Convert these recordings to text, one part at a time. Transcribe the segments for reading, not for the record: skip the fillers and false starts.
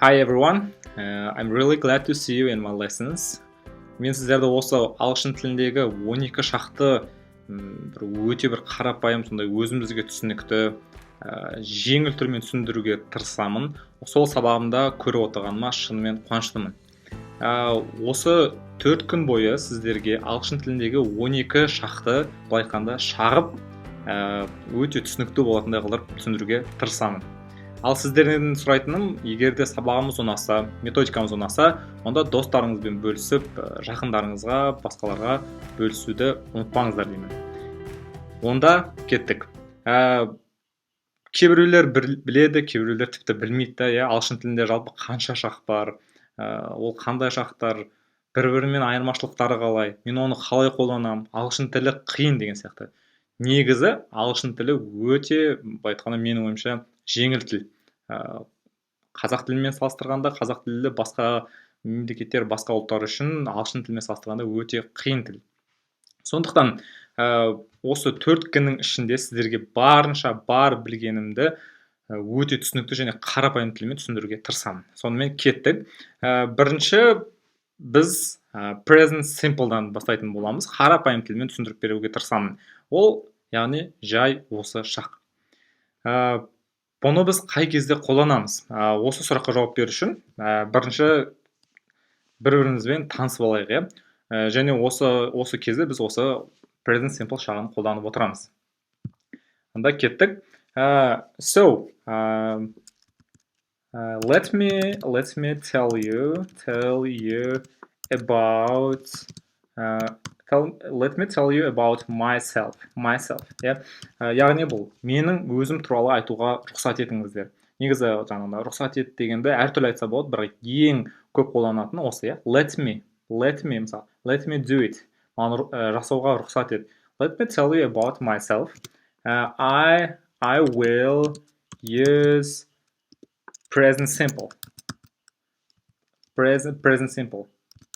Hi everyone, I'm really glad to see you in my lessons. Мен сіздерді осы ағылшын тіліндегі 12 шақты бір өте бір қарапайым сондай өзімізге түсінікті жеңіл түрмен түсіндіруге тырысамын. Сол сабағымда көріп отырғаныма шынымен қуаныштымын. Осы 4 күн бойы сіздерге ағылшын тіліндегі 12 шақты былай айтқанда шағып өте түсінікті болатындай қылып түсіндіруге тырысамын. Ал сіздерден сұрайтыным, егер де сабағымыз ұнаса, методикамыз ұнаса, онда достарыңызбен бөлісіп, жақындарыңызға, басқаларға бөлісуді ұмытпаңыздар деймін. Онда кеттік. Кейбіреулер біледі, кейбіреулер тіпті білмейді. Ағылшын тілінде жалпы қанша шақ бар, ол қандай шақтар, бір-бірімен айырмашылықтары қалай, мен оны қалай қолданамын, ағылшын тілі қиын деген сияқты. Негізі ағылшын тілі өте, былай айтқанда менің ойымша, жеңіл тіл. Қазақ тілімен салыстырғанда қазақ тілі басқа мемлекеттер, басқа ұлттар үшін ағылшын тілімен салыстырғанда өте қиын тіл. Сондықтан осы 4 күннің ішінде сіздерге барынша бар білгенімді өте түсінікті және қарапайым тілмен түсіндіруге тырысамын. Сонымен кеттік. Бірінші біз present simple'дан бастайтын боламыз. Қарапайым тілмен түсіндіріп беруге тырысамын. Ол, яғни жай осы шақ. Бұны біз қай кезде қолданамыз? Осы сұраққа жауап беру үшін бірінші бір-бірімізбен танысып алайық, және осы кезде біз осы present simple шағын қолданып отырамыз. Онда кеттік. Let me tell you about myself. Яғни бұл менің өзім туралы айтуға рұқсат етіңіздер. Негізі жаңағыда рұқсат ет дегенді әртүрлі айтса болады, бірақ ең көп қолданатын осы, let me мысалы, let me do it. Маған жасауға рұқсат ет. Let me tell you about myself. I will use present simple. Present simple.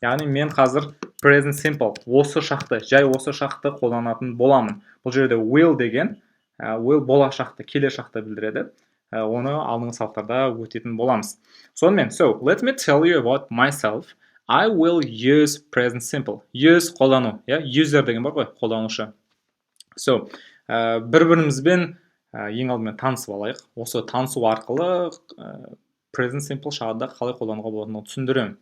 Яғни мен қазір present simple, жай осы шақты қолданатын боламын. Бұл жерде will деген, will болашақты, келер шақты білдіреді. Оны алдыңғы сабақтарда өтетін боламыз. Сонымен, let me tell you about myself. I will use present simple. Use қолдану, user деген бар ғой, қолданушы. Бір-бірімізбен ең алдымен танысып алайық. Осы танысу арқылы present simple шағында қалай қолдануға болатынын түсіндіремін.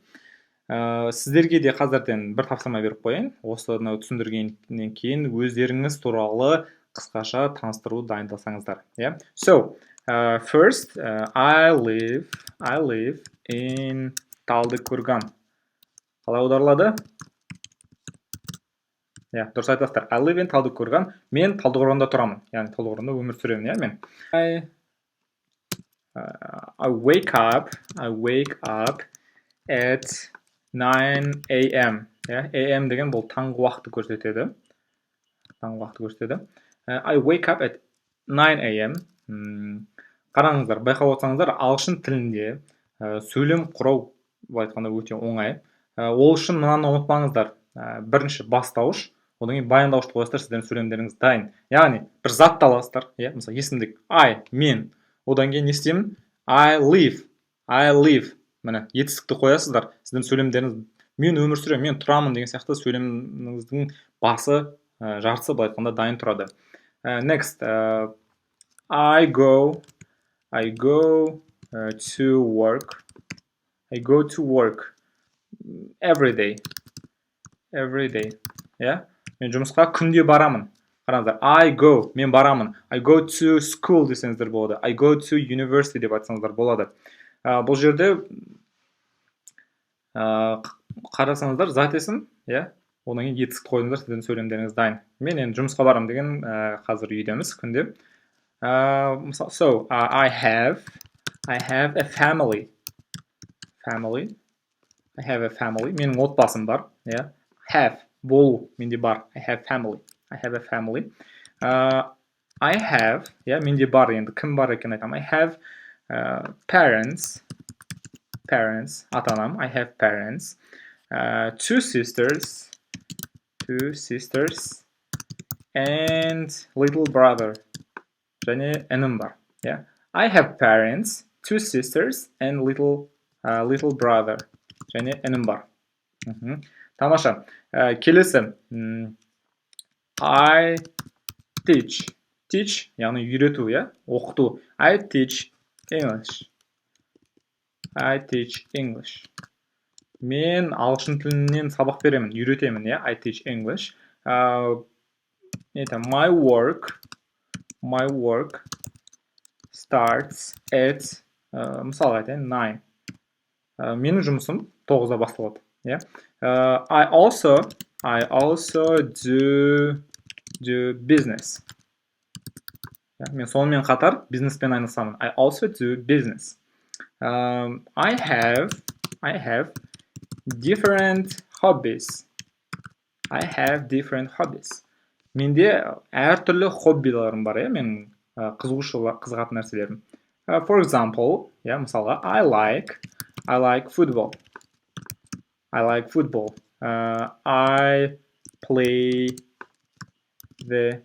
Сіздерге де қазірден бір тапсырма беріп қояйын. Осыны түсіндіргеннен кейін өздеріңіз туралы қысқаша таныстыру дайындасаңыздар. First, I live in Талдыкорған. Қалай аударылады? Дұрыс айтасыздар. I live in Талдыкорған. Мен Талдықорғанда тұрамын. Яғни Талдықорғанда өмір сүремін, мен. I wake up at 9 a.m. AM деген бұл таңғы уақытты көрсетеді. I wake up at 9 a.m. Қараңыздар, байқап отырсаңыздар, ағылшын тілінде сөйлем құрау айтқанда өте оңай. Ол үшін мынаны ұмытпаңыздар. Бірінші бастауыш, одан кейін баяндауышты қоясыздар, сіздердің сөйлемдеріңіз дайын. Яғни бір затты аласыздар, мысалы есімдік мен. Одан кейін не істеймін? I live. Міне, етістікті қоясыздар. Сіздің сөйлемдеріңіз мен өмір сүремін, мен тұрамын деген сияқты сөйлеміңіздің басы, жартысы былай айтқанда дайын тұрады. Next, I go to work. I go to work every day. Мен жұмысқа күнде барамын. Қараңыздар, мен барамын. I go to school десеңіздер болады. I go to university деп айтсаңыздар болады. Бұл жерде қарасаңыздар, зат есім, одан кейін етістік қойыңыздар, сіздің сөйлемдеріңіз дайын. Мен енді жұмысқа барам деген қазір үйдеміз күнде. I have a family. I have a family. Менің отбасым бар. Have, болу, менде бар. I have a family. I have, менде бар, енді кім бар екен айтам. I have parents, ата-анам. I have parents. Two sisters, and little brother. Және інім бар. I have parents, two sisters, and little little brother. Және інім бар. Тамаша. Келесі. I teach. Teach, яғни үйрету, иә? Оқыту. I teach English. I teach English. Мен ағылшын тілінен сабақ беремін, үйретемін, иә? I teach English. My work starts at, мысалға айтайын, 9. Менің жұмысым 9-да басталады, иә? I also do business. Мен сонымен қатар бизнеспен айналысамын. I also do business. I have different hobbies. Менде әртүрлі хоббиларым бар, иә, менің қызығатын нәрселерім. For example, иә, мысалға, I like football. I play the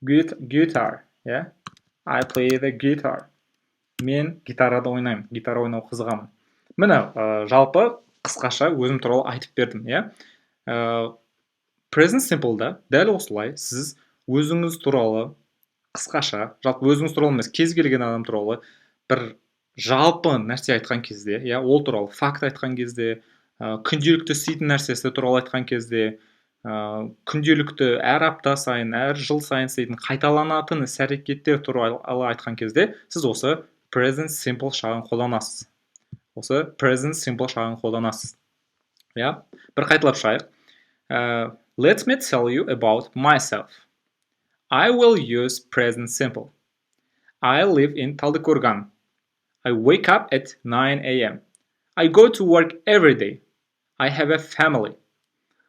guitar, yeah? I play the guitar. Мен гитарада ойнаймын, гитара ойнау қызығамын. Міне, жалпы қысқаша өзім туралы айтып бердім, иә? Present Simple'да дәл осылай сіз өзіңіз туралы қысқаша, жалпы өзіңіз туралы емес, кез келген адам туралы бір жалпы нәрсе айтқан кезде, иә, ол туралы факт айтқан кезде, күнделікті істейтін нәрсесі туралы айтқан кезде, күнделікті әр апта сайын, әр жыл сайын істейтін қайталанатын іс-әрекеттер туралы айтқан кезде, сіз осы present simple шағын қолданасыз. Ja? Bir қайталап шығайық. Let me tell you about myself. I will use present simple. I live in Taldykorgan. I wake up at 9 a.m. I go to work every day. I have a family.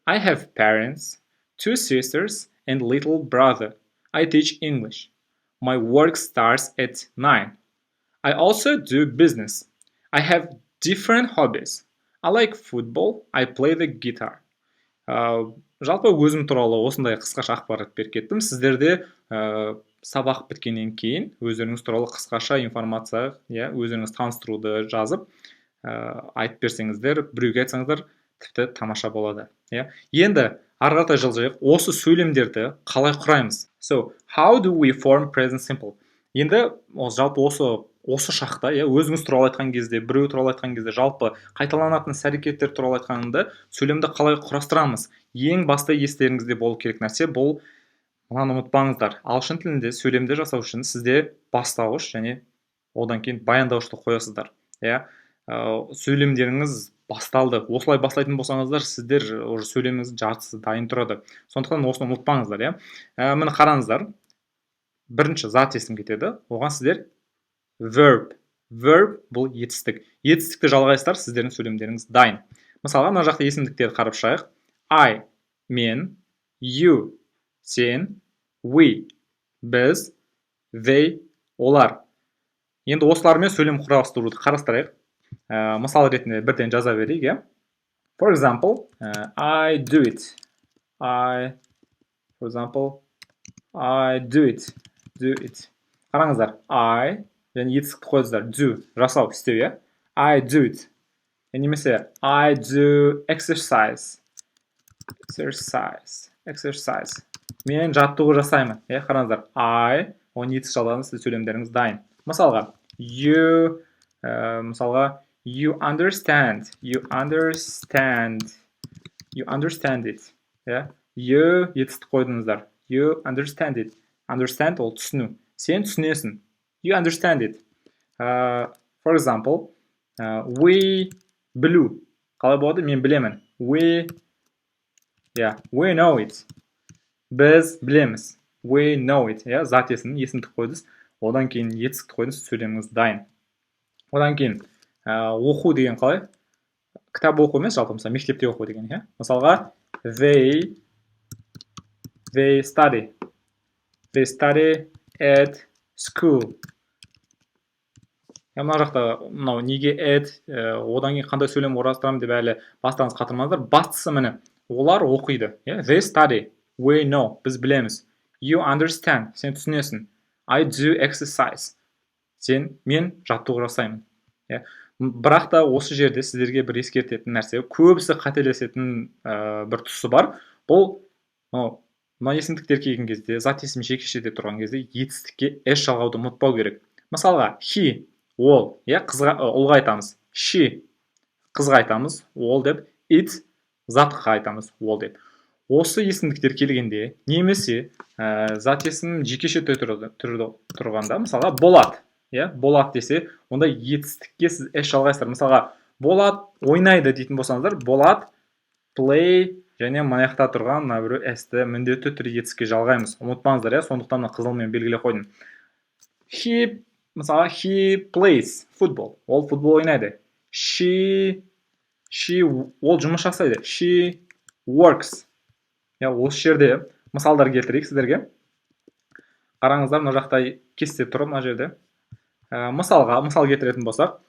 I have parents, 2 sisters, and little brother. I teach English. My work starts at 9. I also do business. I have different hobbies. I like football. I play the guitar. Жалпы өзім туралы осындай қысқаша ақпарат беріп кеттім. Сіздерде сабақ біткеннен кейін өздеріңіз туралы қысқаша информация, өздеріңіз таныстыруды жазып, айтып берсеңіздер, біреуге айтсаңыздар, тіпті тамаша болады. Енді ары қаратай жылжайық. Осы сөйлемдерді қалай құраймыз? So, how do we form present simple? Енді жалпы осы шақта, өзіңіз туралы айтқан кезде, біреу туралы айтқан кезде, жалпы қайталанатын іс-әрекеттер туралы айтқанында сөйлемді қалай құрастырамыз? Ең басты естеріңізде болу керек нәрсе бұл, мынаны ұмытпаңыздар. Ағылшын тілінде сөйлемді жасау үшін сізде бастауыш және одан кейін баяндауышты қоясыздар. Сөйлемдеріңіз басталды. Осылай бастайтын болсаңыздар, сіздер сөйлеміңіз жартысы дайын тұрады. Сондықтан осыны ұмытпаңыздар. Міне қараңыздар. Бірінші зат есім кетеді. Оған сіздер verb бұл етістік. Етістікті жалғайсыздар, сіздердің сөйлемдеріңіз дайын. Мысалға, мына жақта есімдіктерді қарап шығайық. I, мен, you, сен, we, біз, they, олар. Енді осылармен сөйлем құрастыруды қарастырайық. Мысал ретінде бірден жаза берейік. For example, I do it. I do it. Қараңыздар, I және етістікті қойыңыздар. Do, жасау, істеу, I do it. Немесе I do exercise. Мен жаттығу жасаймын. Қараңыздар, I, оны етіс жалғаны сізді сөйлемдеріңіз дайын. Мысалға, you understand it. You етісті қойдыңыздар. You understand it. Understand ол түсіну. Сен түсінесің. You understand it. For example, we білу. Қалай болады? Мен білемін. We know it. Біз білеміз. We know it. Зат есімдік қойдыңыз. Одан кейін етістікті қойдыңыз, сөйлеміңіз дайын. Одан кейін оқу деген қалай? Кітап оқу емес, жалпы мысалы мектепте оқу деген. Мысалға, they study at school. Мына жақта неге at, одан кейін қандай сөйлем орастырамын деп әлі бастаңыз қатырмаңыздар. Бастысы міне, олар оқиды. They study, we know, біз білеміз. You understand, сен түсінесің. I do exercise. Мен жаттығу жасаймын. иә. Бірақ та осы жерде сіздерге бір ескертетін нәрсе, көбісі қателесетін бір тұсы бар. Бұл мына есімдіктер келген кезде, зат есім жекешеде тұрған кезде етістікке s жалғауды ұмытпау керек. Мысалға, he, ол, иә, ұлға айтамыз. She, қызға айтамыз, ол деп. It, затқа айтамыз, ол деп. Осы есімдіктер келгенде, немесе зат есім жекешеде тұрғанда, мысалға, Болат, иә, Болат десе, онда етістікке сіз s жалғайсыздар. Мысалға, Болат ойнайды дейтін болсаңыздар, Болат play, және мына жақта тұрған мына біреу s-ті міндетті түрде етістікке жалғаймыз. Ұмытпаңыздар, иә, сондықтан қызылмен белгілеп қойдым. Мысалға, he plays football. Ол футбол ойнайды. She, ол жұмыс жасайды. She works. Я, осы жерде мысалдар келтірейік сіздерге. Қараңыздар, мына жақта кесте тұр мына жерде. Мысал келтіретін болсақ,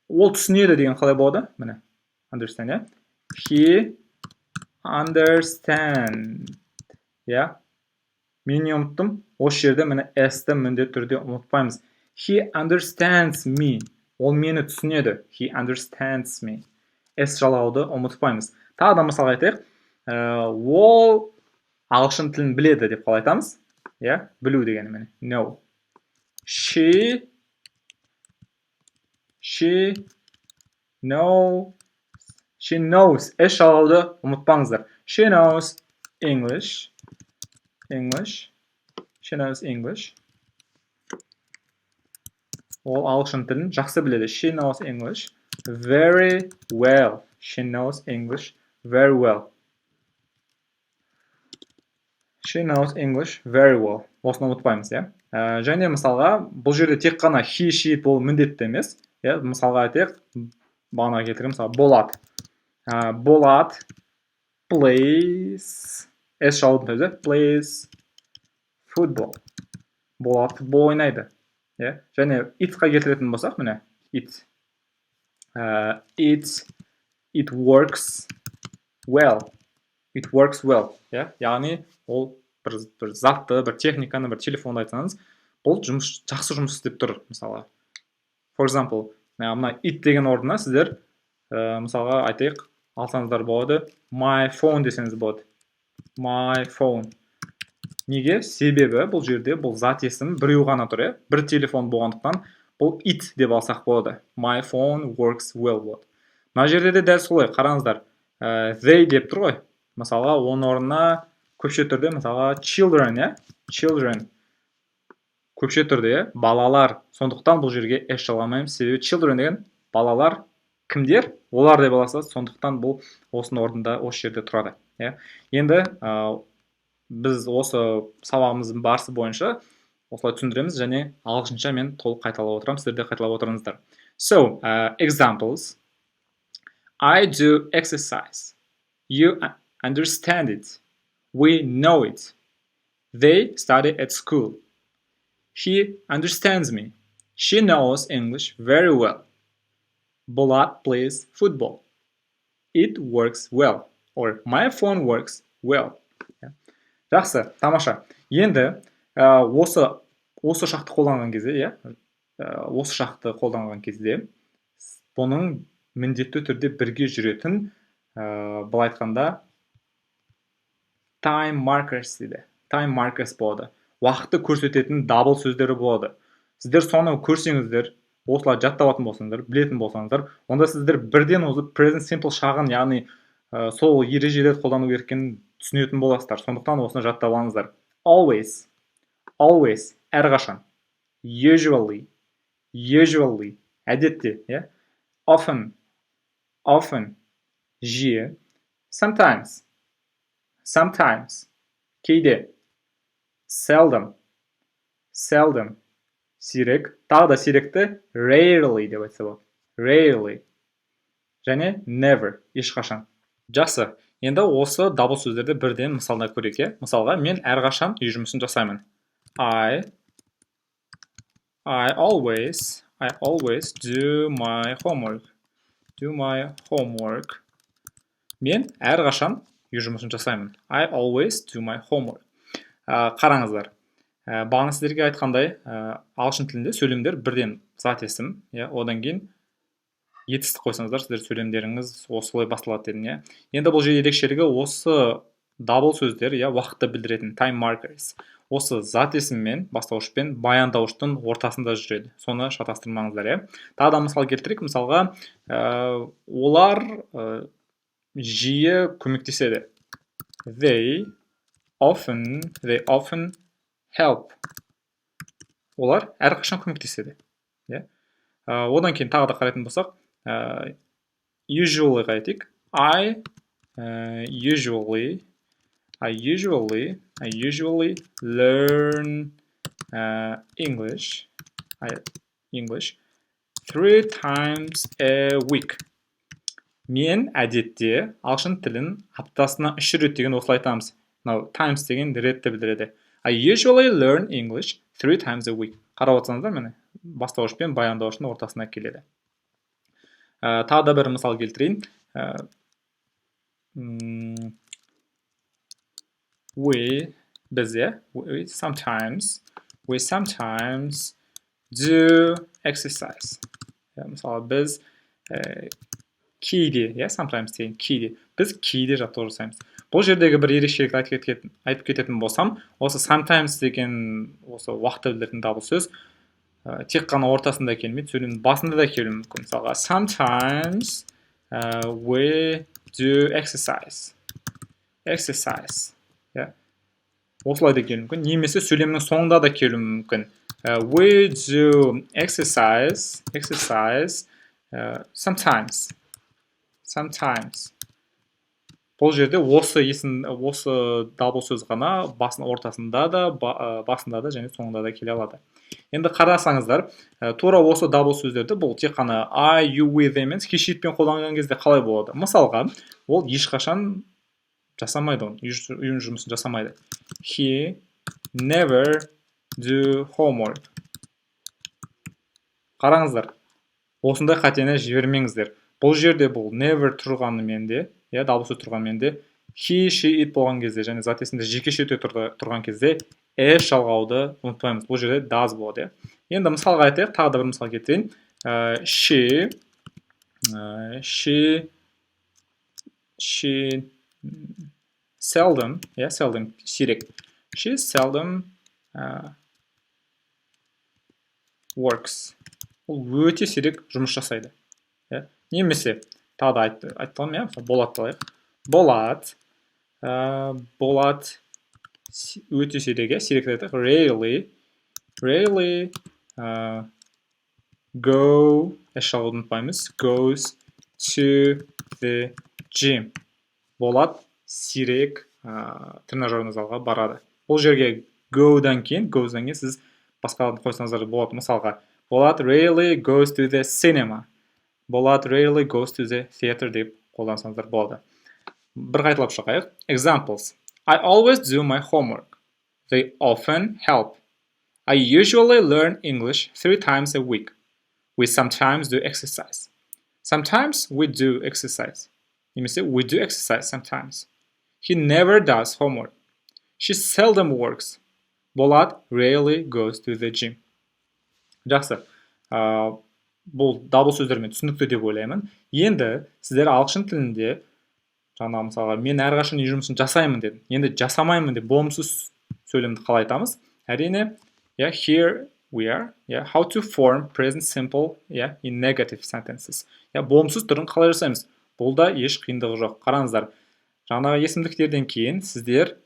ол түсінеді деген қалай болады? Міне, understand, иә? He understand. Я, мен не ұмыттым? Осы жерде міне s-ті міндетті түрде ұмытпаймыз. He understands me. Ол мені түсінеді. He understands me. S жалғауды ұмытпаймыз. Тағы да мысал айтайық. Ол ағылшын тілін біледі деп қалай айтамыз? Я, білу дегені міне. No. She knows. S жалғауды ұмытпаңыздар. She knows English. She knows English. Ол ағылшын тілін жақсы біледі. She knows English very well. She knows English very well. She knows English very well. Осыны ұмытпаймыз, иә. Және мысалға, бұл жерде тек қана he, she бұл міндетті емес. Мысалға айтайық, бағана келтірем, мысалы, Болат. Болат plays, s жалғаудың өзі, plays football. Болат футбол ойнайды. Және itқа келтіретін болсақ, міне, it works well. It works well. Яғни, ол бір затты, бір техниканы, бір телефонды айтсаңыз, бұл жақсы жұмыс істеп тұр, мысалға. For example, мына it деген орнына сіздер, мысалға айтайық, алсаңыздар болады, my phone десеңіз болады. My phone. Неге? Себебі бұл жерде бұл зат есім біреу ғана тұр, бір телефон болғандықтан бұл it деп алсақ болады. My phone works well болады. Мына жерде де дәл солай, қараңыздар. They деп тұр ғой. Мысалға, оның орнына көпше түрде, мысалға, children, children. Көпше түрде, балалар. Сондықтан бұл жерге s жалғамаймыз. Себебі children деген балалар кімдер? Олар деп аласыз. Сондықтан бұл осының орнында осы жерде тұрады. Енді біз осы сабағымыздың барысы бойынша осылай түсіндіреміз және ағылшынша мен толық қайталап отырамын, сіздер де қайталап отырыңыздар. So, examples. I do exercise. You understand it. We know it. They study at school. He understands me. She knows English very well. Bolot plays football. It works well. Or my phone works well. Жақсы, тамаша. Енді осы шақты қолданған кезде, осы шақты қолданған кезде бұның міндетті түрде бірге жүретін, бұл айтқанда time markers дейді. Time markers болады. Уақытты көрсететін дабыл сөздері болады. Сіздер соны көрсеңіздер, осылай жатталатын болсаңыздар, білетін болсаңыздар, онда сіздер бірден осы present simple шағын, яғни сол ережелерді қолдану керекенін түсінетін боласыздар. Сондықтан осыны жаттап алыңыздар. Always, әрқашан. Usually, әдетте, often, жиі. Sometimes, кейде. Seldom, сирек. Тағы да сиректі rarely деп айтса болады. Rarely. Және never, ешқашан. Жақсы. Енді осы дабыл сөздерді бірден мысалда көрейік. Мысалға, мен әрқашан үй жұмысын жасаймын. I always do my homework. Мен әрқашан үй жұмысын жасаймын. I always do my homework. Қараңыздар. Бағана сіздерге айтқандай, ағылшын тілінде сөйлемдер бірден зат есім, одан кейін етістік қойсаңыздар, сіздер сөйлемдеріңіз осылай басталады дедім, Енді бұл жерде ерекшелігі осы дабл сөздер, уақытты білдіретін time markers. Осы зат есіммен, бастауышпен баяндауыштың ортасында жүреді. Соны шатастырмаңыздар, Тағы да мысал келтірейік. Мысалға, олар жиі көмектеседі. They often help. Олар әрқашан көмектеседі. Одан кейін тағы да қарайтын болсақ, usually қайтайық. I usually learn English 3 times a week. Мен әдетте ағылшын тілін аптасына 3 рет деген осылай айтамыз. Times деген ретті білдіреді. I usually learn English 3 times a week. Қарап отырсаңыздар, міне, бастауыш пен баяндауыштың ортасына келеді. Тағы да бір мысал келтірейін. We sometimes do exercise. Мысалы, біз кейде, sometimes деген кейде. Біз кейде жаттығу жасаймыз. Бұл жердегі бір ерекшелікті айтып кететін болсам, осы sometimes деген осы уақытты білдіретін дабыл сөз тек қана ортасында келмейді, сөйлемнің басында да келуі мүмкін. Мысалға, sometimes we do exercise. Осылай да келуі мүмкін. Немесе сөйлемнің соңында да келуі мүмкін. We do exercise sometimes. Бұл жерде осы дабыл сөз ғана ортасында да, басында да және соңында да келе алады. Енді қарасаңыздар, тура осы дабыл сөздерді бұл тек қана I, you, with емес, he, she пен қолданған кезде қалай болады? Мысалға, ол ешқашан жасамайды, үйін жұмысын жасамайды. He never do homework. Қараңыздар, осындай қатені жібермеңіздер. Бұл жерде бұл never тұрғанымен де, дабыл сөз тұрғанымен де, he, she, it болған кезде, және зат есімде жеке шете тұрған кезде s жалғауды ұмытпаймыз. Бұл жерде does болады. Енді мысалға айтайық, тағы да бір мысал келтірейін. She seldom, сирек. She seldom works. Ол өте сирек жұмыс жасайды. Немесе, тағы да айтпағым, Болат қалайық. Болат өте сирек, сирек айтайық. Rarely goes to the gym. Болат сирек тренажерный залға барады. Бұл жерге go'дан кейін сіз басқаларын қойсаңыздар болады. Мысалға, Болат rarely goes to the cinema. Болат rarely goes to the theater деп қолдансаңыздар болады. Бір қайталап шақайық. Examples. I always do my homework. They often help. I usually learn English 3 times a week. We sometimes do exercise. Sometimes we do exercise. Немесе we do exercise sometimes. He never does homework. She seldom works. Болат rarely goes to the gym. Жақсы. Бұл дабыл сөздермен түсінікті деп ойлаймын. Енді сіздер ағылшын тілінде мысалға, мен әрқашан үй жұмысын жасаймын дедім. Енді жасамаймын деп болымсыз сөйлемді қалай айтамыз? Әрине, here we are. How to form present simple in negative sentences. Болымсыз түрін қалай жасаймыз? Бұл да еш қиындығы жоқ. Қараңыздар, жаңағы есімдіктерден кейін сіздер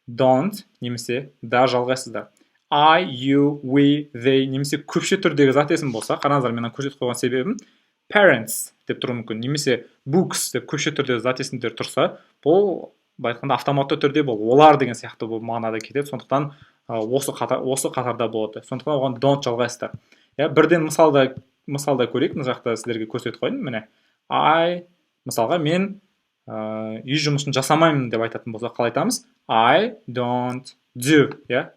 don't немесе да жалғайсыздар. I, you, we, they немесе көпше түрдегі зат есім болса, қараңыздар, мен көрсетіп қойған себебім parents деп тұру мүмкін. Немесе books деп көпше түрдегі зат есімдер тұрса, бұл айтқанда автоматты түрде бұл олар деген сияқты бұл мағынада кетеді. Сондықтан осы қатарда болады. Сондықтан оған don't жалғайсыздар. Бірден мысалда көрейік. Мына жақта сіздерге көрсетіп қойдым. Міне, мысалға мен үй жұмысын жасамаймын деп айтатын болса, қалай айтамыз? I don't do,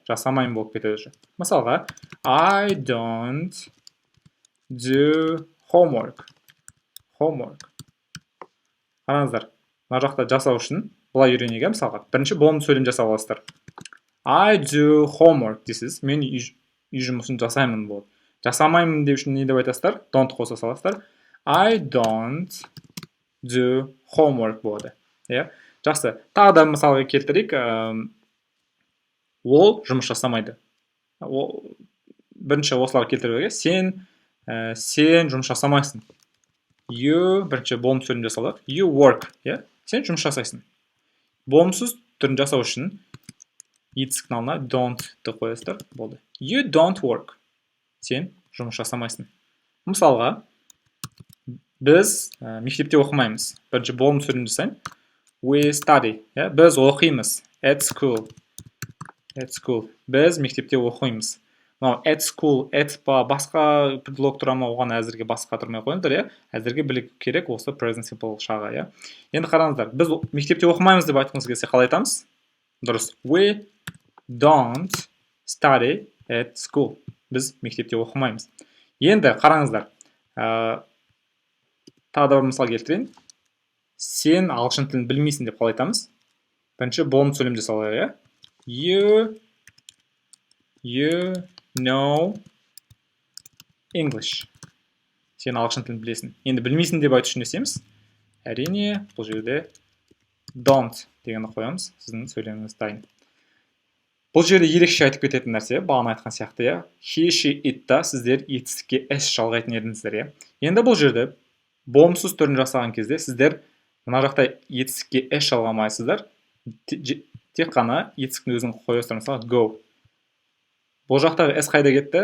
жасамаймын болып кетеді. Мысалға, I don't do homework. Қараңыздар, мына жақта жасау үшін былай үйренейік, мысалға. Бірінші болымды сөйлем жасап аласыздар. I do homework дейсіз. Мен үй жұмысын жасаймын болады. Жасамаймын деп үшін не деп айтасыздар? Don't қоса саласыздар. I don't do homework болады. Иә, жақсы. Тағы да мысалға келтірейік. Ол жұмыс жасамайды. Бірінші осылар келтіріп, сен жұмыс жасамайсың. You бірінші болымсыз түрін жасалады. You work. Сен жұмыс жасайсың. Болымсыз түрін жасау үшін етістіктің алдына don't-ты қоясыздар. Болды. You don't work. Сен жұмыс жасамайсың. Мысалға, біз мектепте оқымаймыз. Бірінші болымсыз түрін жасайын. We study. Біз оқимыз. At school. At school. Біз мектепте оқимыз. At school, at па басқа предлог тұра ма, оған әзірге басқа тұрмай қойыңыздар. Әзірге білу керек осы present simple шағы. Енді қараңыздар, біз мектепте оқымаймыз деп айтқымыз келсе қалай айтамыз? Дұрыс. We don't study at school. Біз мектепте оқымаймыз. Енді қараңыздар, тағы да бір мысал келтірейін. Сен ағылшын тілін білмейсің деп қалай айтамыз? Бірінші болымсыз сөйлем жасалайық. You know English. Сен ағылшын тілін білесің. Енді білмейсің деп айту үшін не істейміз? Әрине, бұл жерде don't дегенді қоямыз. Сіздің сөйлеміңіз дайын. Бұл жерде ерекше айтып кететін нәрсе, бағана айтқан сияқты, he, she, it-та сіздер етістікке s жалғайтын едіңіздер. Енді бұл жерде болымсыз түрін жасаған кезде сіздер мына жақта етістікке s жалғамайсыздар. Тек қана етістіктің өзін қоясыздар. Мысалы, go. Бұл жақтағы s қайда кетті?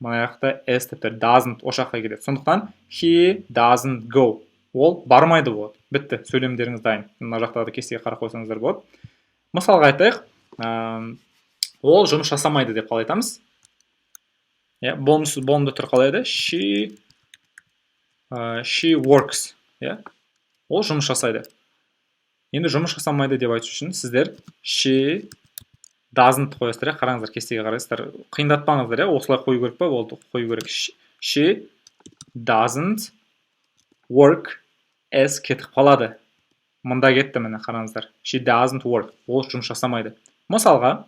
Мына жақта s тіпті doesn't о жаққа кетеді. Сондықтан he doesn't go. Ол бармайды болады. Бітті. Сөйлемдеріңіз дайын. Мына жақтағы кестеге қарап қойсаңыздар болады. Мысалға айтайық. Ол жұмыс жасамайды деп қалай айтамыз? Болымды түр қалай еді? She works. Ол жұмыс жасайды. Енді жұмыс жасамайды деп айту үшін сіздер she doesn't қоясыздар. Қараңыздар, кестеге қарайсыздар. Қиындатпаңыздар. Осылай қою керек па? Болды, қою керек. She doesn't work as кетіп қалады. Мұнда кетті, міне қараңыздар. She doesn't work. Ол жұмыс жасамайды. Мысалға,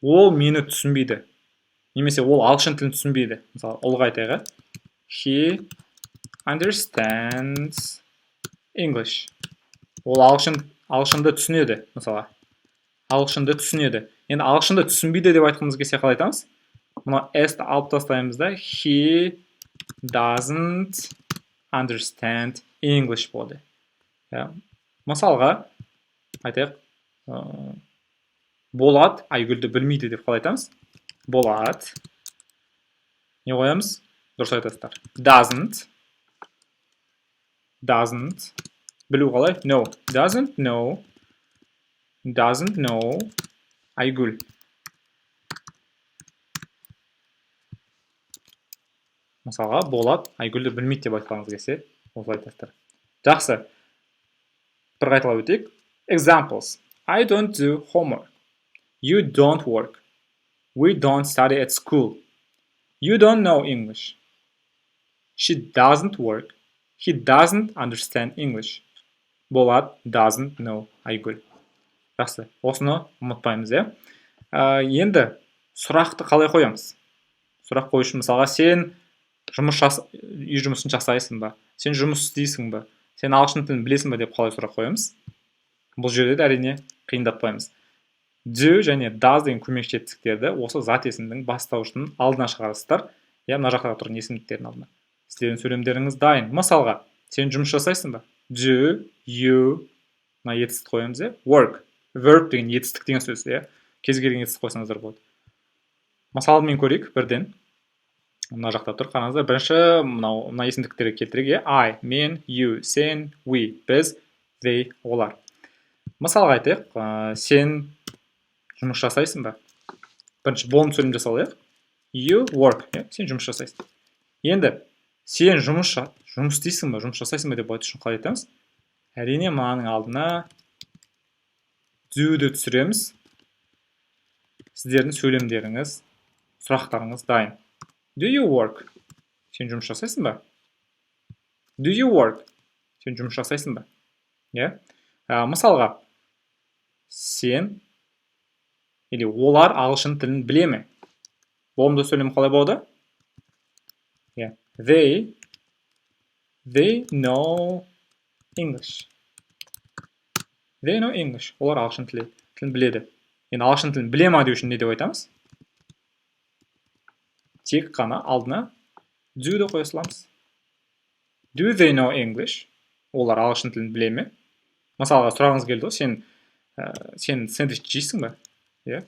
ол мені түсінбейді. Немесе ол ағылшын тілін түсінбейді. Мысалы, олға айтайық. He understands English. Ол ағылшынды түсінеді, мысалы. Ағылшынды түсінеді. Енді ағылшынды түсінбейді деп айтқымыз келсе қалай айтамыз? Мұны s-ті алып тастаймыз да. He doesn't understand English болды. Мысалға, айтайық, Болат Айгүлді білмейді деп қалай айтамыз? Болат. Не қоямыз? Дұрыс айтасыздар. Doesn't. Білу қалай? No. Doesn't know Айгүл. Мысалға, Болат Айгүлді білмейді деп айтқаныңыз келсе, осылай айтасыздар. Жақсы. Бір қайталап өтейік. Examples. I don't do homework. You don't work. We don't study at school. You don't know English. She doesn't work. He doesn't understand English. Болат doesn't know Айгүл. Жақсы, осыны ұмытпаймыз, Енді сұрақты қалай қоямыз? Сұрақ қою үшін мысалға, сен үй жұмысын жасайсың ба? Сен жұмыс істейсің ба? Сен ағылшын тілін білесің ба деп қалай сұрақ қоямыз? Бұл жерде де әрине қиындатпаймыз. Do және does деген көмекші етістіктерді осы зат есімнің бастауышының алдына шығарасыздар. Мына жақта тұрған есімдіктердің алдына. Сіздердің сөйлемдеріңіз дайын. Мысалға, сен жұмыс жасайсың ба? Do you мына етістік қоямыз, work. Verb деген етістік деген сөз, кез келген етістік қойсаңыздар болады. Мысалы мен көрейік бірден. Мына жақта тұр, қараңыздар. Бірінші мына есімдіктерге келтірейік. I, мен, you, сен, we, біз, they, олар. Мысалға айтайық, сен жұмыс жасайсың ба? Бірінші болым сөйлем жасалайық. You work, сен жұмыс жасайсың. Енді сен жұмыс істейсің ба, жұмыс жасайсың ба деп айту үшін қалай айтамыз? Әрине мынаның алдына do-ді түсіреміз. Сіздердің сөйлемдеріңіз, сұрақтарыңыз дайын. Do you work? Сен жұмыс жасайсың ба? Do you work? Сен жұмыс жасайсың ба? Мысалға, сен или олар ағылшын тілін біле ме? Болымды сөйлем қалай болады? Yeah. They know English. They know English. Олар ағылшын тілін біледі. Енді ағылшын тілін біле ма деу үшін не деп айтамыз? Тек қана алдына do ді қоя саламыз. Do they know English? Олар ағылшын тілін біле ме? Мысалға сұрағыңыз келді ғой, сен сэндвич жейсің ба? Yeah.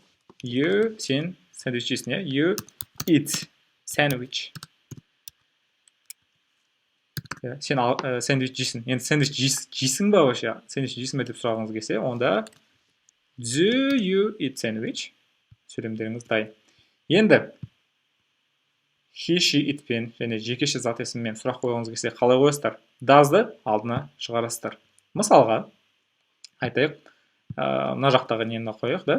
Сен сэндвич жейсің, yeah? You eat sandwich. Сен сэндвич жейсің. Енді сэндвич жейсің ба вообще? Сэндвич жейсің ба деп сұрағыңыз келсе, онда do you eat sandwich? Сөйлемдеріңіз дайын. Енді he, she, it пен және жекеше зат есіммен сұрақ қойғыңыз келсе қалай қоясыздар? Does'ды алдына шығарасыздар. Мысалға, айтайық, мына жақтағы нені қояйық да.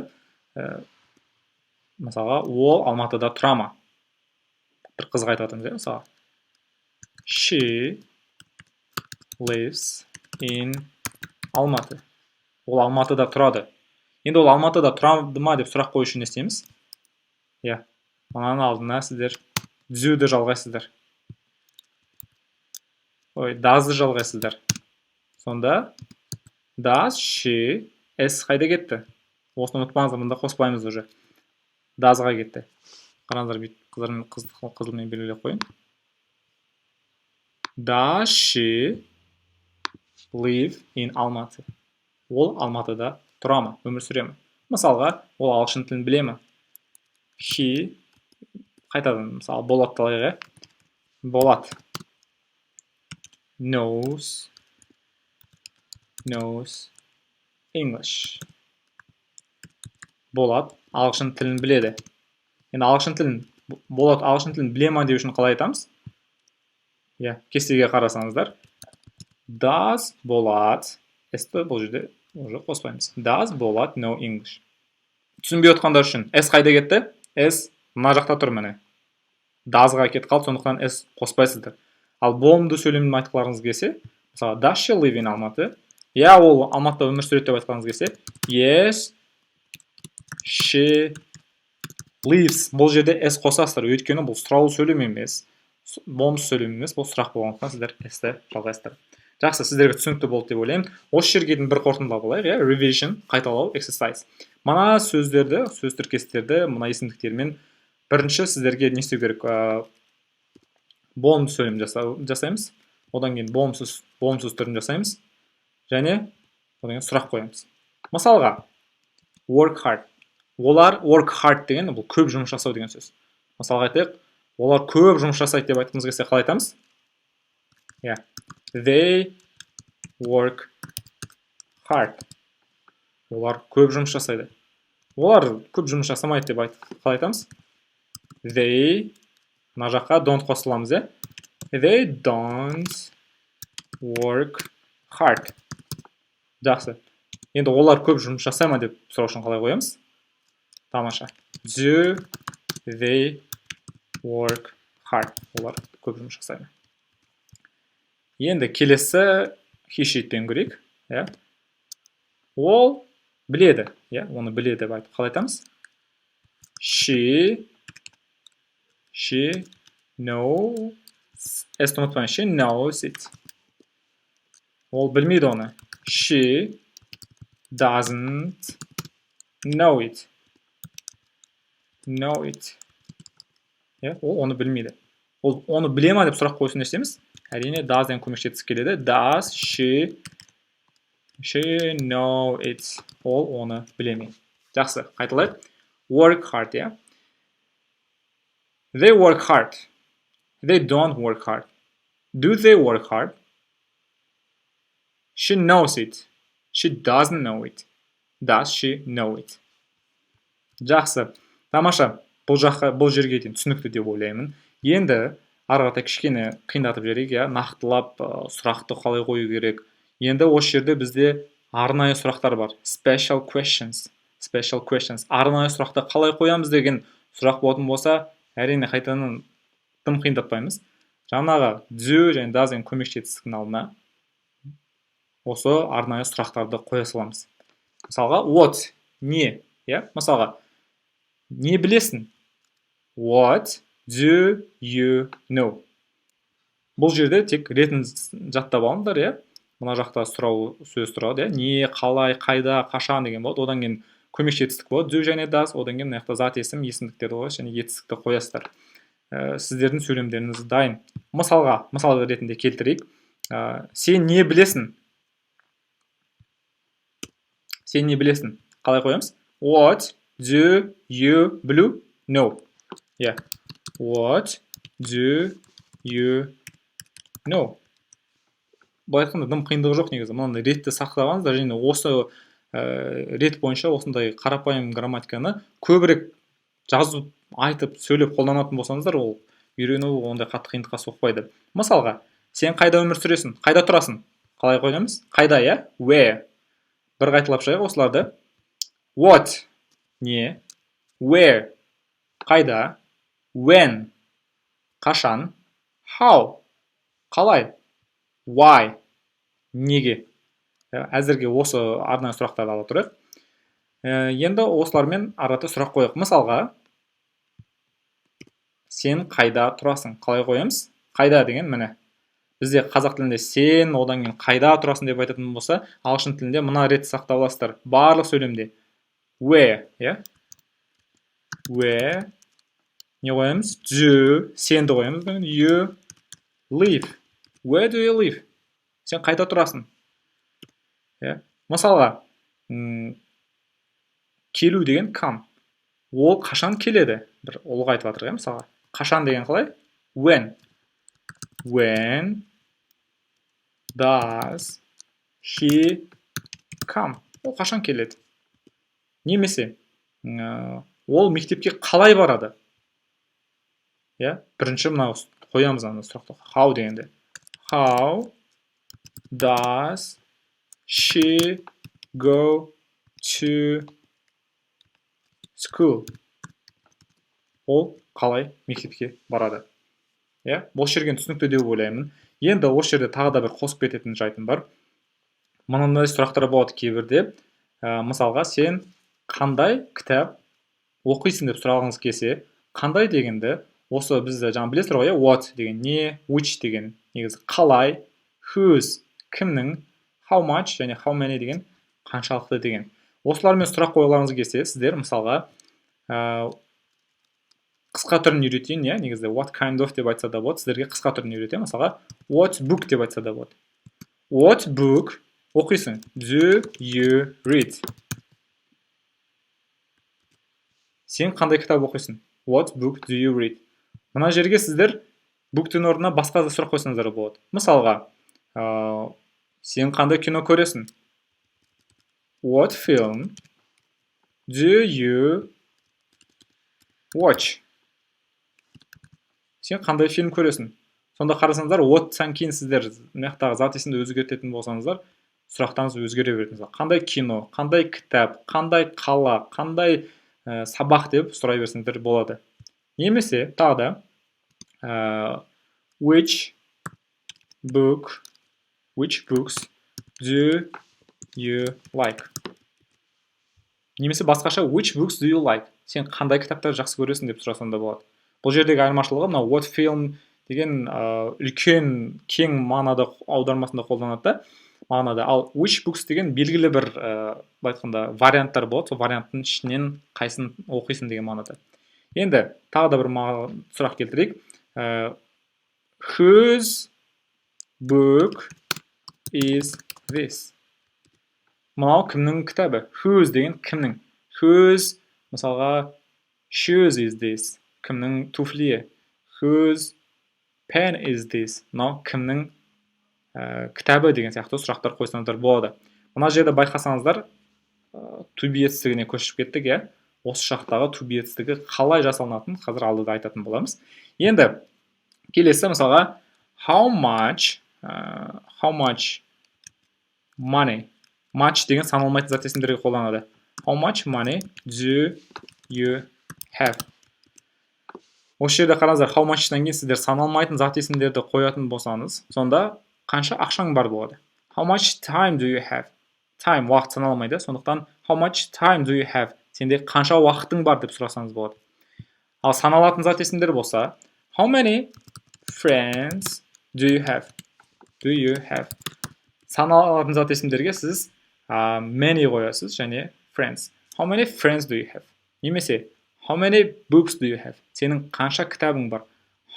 Мысалға, ол Алматыда тұра ма? Бір қызға айтатынбыз, мысалға. She lives in Алматы. Ол Алматыда тұрады. Енді ол Алматыда тұрады ма деп сұрақ қою үшін не істейміз? Yeah. Мұның алдына сіздер do'ды жалғайсыздар. Does'ды жалғайсыздар. Сонда does she s қайда кетті? Осыны ұмытпаңыздар, мұнда қоспаймыз уже. Does'ға кетті. Қараңыздар, қызылмен белгілеп қойын. Does she live in Алматы? Ол Алматыда тұра ма, өмір сүре ме? Мысалға, ол ағылшын тілін біле ме? He, қайтадан, мысалы, Болат талайға. Болат knows English. Болат ағылшын тілін біледі. Енді Болат ағылшын тілін біле ма деу үшін қалай айтамыз? Кестеге қарасаңыздар. Does Болат, S-ті бұл жерде уже қоспаймыз. Does Болат know English? Түсінбей отқандар үшін S қайда кетті? S мына жақта тұр міне. Does'ға кетіп қалды, сондықтан S қоспайсыздар. Ал болымды сөйлемін айтқыларыңыз келсе, мысалы, does she live in Алматы? Ол Алматыда өмір сүреді деп айтқаныңыз келсе, yes, she lives. Бұл жерде S қосасыздар, өйткені бұл сұраулы сөйлем емес, болымсыз сөйлем емес, бұл сұрақ болғандықтан сіздер S-ті жалғайсыздар. Жақсы, сіздерге түсінікті болды деп ойлаймын. Осы жерге бір қорытындылап алайық, revision, қайталау, exercise. Мына сөздерді, сөз тіркестерді, мына есімдіктермен бірінші сіздерге не істеу керек? Болымды сөйлем жасаймыз. Одан кейін болымсыз түрін жасаймыз. Және одан кейін сұрақ қоямыз. Мысалға, work hard. Олар work hard деген бұл көп жұмыс жасау деген сөз. Мысалға айтайық, олар көп жұмыс жасайды деп айтқымыз келсе қалай айтамыз? They work hard. Олар көп жұмыс жасайды. Олар көп жұмыс жасамайды деп қалай айтамыз? They, мына жаққа don't қосыламыз, They don't work hard. Жақсы. Енді олар көп жұмыс жасай ма деп сұрау үшін қалай қоямыз? Тамаша. Do they work hard? Олар көп жұмыс жасай ма? Енді келесі he, she пен көрейік. Ол біледі. Оны біледі деп айтып қалай айтамыз? She knows. S-ті ұмытпайын. She knows it. Ол білмейді оны. She doesn't know it. Ол оны білмейді. Ол оны біле ма деп сұрақ қойсын не істейміз? Әрине does-ден көмектескісі келеді. Does she know it? Ол оны біле ме? Жақсы, қайталайық. Work hard, They work hard. They don't work hard. Do they work hard? She knows it. She doesn't know it. Does she know it? Жақсы. Тамаша. Бұл жерге дейін түсінікті деп ойлаймын. Енді арғата кішкене қиындатып жіберейік, нақтылап сұрақты қалай қою керек. Енді осы жерде бізде арнайы сұрақтар бар. Special questions. Арнайы сұрақты қалай қоямыз деген сұрақ болатын болса, әрине қайтадан тым қиындатпаймыз. Жаңағы do және does-ден көмекші етістіктің алдына осы арнайы сұрақтарды қоя саламыз. Мысалға, what, не? Мысалға, Не білесің? What do you know? Бұл жерде тек ретін жаттап алыңдар, иә. Мына жақта сұрау сөз тұрады, иә. Не, қалай, қайда, қашан деген болады. Одан кейін көмекші етістік болады. Do және does. Одан кейін мына жақта зат есім, есімдіктерді қоясыз және етістікті қоясыздар. Сіздердің сөйлемдеріңіз дайын. Мысал ретінде келтірейік. Сен не білесің? Сен не білесің? Қалай қоямыз? What do you know? Yeah. What do you know? Былай айтқанда дым қиындығы жоқ негізі. Мынандай ретті сақтағансыздар және осы рет бойынша осындай қарапайым грамматиканы көбірек жазып, айтып, сөйлеп қолданатын болсаңыздар, ол үйрену ондай қатты қиындыққа соқпайды. Мысалға, сен қайда өмір сүресің? Қайда тұрасың? Қалай қоямыз? Қайда, иә? Where. Бір қайталап шығайық осыларды. What? Не. Where? Қайда? When? Қашан? How? Қалай? Why? Неге? Әзірге осы арнайы сұрақтарды ала тұрайық. Енді осылармен арада сұрақ қояйық. Мысалға, сен қайда тұрасың? Қалай қоямыз? Қайда деген міне. Бізде қазақ тілінде сен, одан кейін қайда тұрасың деп айтатын болса, ағылшын тілінде мына рет сақтап аласыздар. Барлық сөйлемде. Where, иә? Where? Не қоямыз? Do, сенді қоямыз. You live. Where do you live? Сен қайда тұрасың? Мысалға, келу деген come. Ол қашан келеді? Бір олға айтып жатыр, мысалға. Қашан деген қалай? When. When does he come? Ол қашан келеді? Немесе, ол мектепке қалай барады? Бірінші мынау қоямыз ана сұрақты. How дегенде. How does she go to school? Ол қалай мектепке барады? Бұл жерге түсінікті деп ойлаймын. Енді осы жерде тағы да бір қосып кететін жайтым бар. Мынандай сұрақтар болады кейбірде. Мысалға, сен қандай кітап оқисың деп сұрағыңыз келсе, қандай дегенді осы бізді жаңа білесіздер ғой, what деген не, which деген негізі қалай, whose кімнің, how much және how many деген қаншалықты деген. Осылармен сұрақ қойғыларыңыз келсе, сіздер мысалға қысқа түрін үйретейін, негізі what kind of деп айтса да болады, сіздерге қысқа түрін үйретейін. Мысалға what book деп айтса да болады. What book оқисың? Do you read? Сен қандай кітап оқисың? What book do you read? Мына жерге сіздер book-тің орнына басқа да сұрақ қойсаңыздар болады. Мысалға, сен қандай кино көресің? What film do you watch? Сен қандай фильм көресің? Сонда қарасаңыздар, what-тан кейін сіздер мынаяқтағы зат есімді өзгертетін болсаңыздар, сұрақтарыңыз өзгере береді. Қандай кино, қандай кітап, қандай қала, қандай сабақ деп сұрай берсеңіздер болады. Немесе тағы да which books do you like? Немесе басқаша which books do you like? Сен қандай кітаптар жақсы көресің деп сұрасам да болады. Бұл жердегі айырмашылығы мына what film деген үлкен кең мағынада аудармасында қолданады мағынада. Ал which books деген белгілі бір айтқанда варианттар болады. Сол варианттың ішінен қайсын оқисың деген мағынада. Енді тағы да бір сұрақ келтірейік. Whose book is this? Мынау кімнің кітабы? Whose деген кімнің? Whose, мысалға, shoes is this? Кімнің туфлие? Whose pen is this? Мынау кімнің кітабы деген сияқты сұрақтар қойсаңыздар болады. Мына жерде байқасаңыздар, to be етістігіне көшіп кеттік, осы шақтағы to be етістігі қалай жасалынатынын қазір алдыда айтатын боламыз. Енді келесі мысалға how much money. Much деген саналмайтын зат есімдерге қолданады. How much money do you have? Осы жерде қараңыздар, how much-тан кейін сіздер саналмайтын зат есімдерді қоятын болсаңыз, сонда қанша ақшаң бар болады? How much time do you have? Time, уақыт саналмайды, сондықтан how much time do you have сенде қанша уақытың бар деп сұрасаңыз болады. Ал саналатын зат есімдер болса, how many friends do you have? Саналатын зат есімдерге сіз many қоясыз және friends. How many friends do you have? Немесе how many books do you have? Сенің қанша кітабың бар?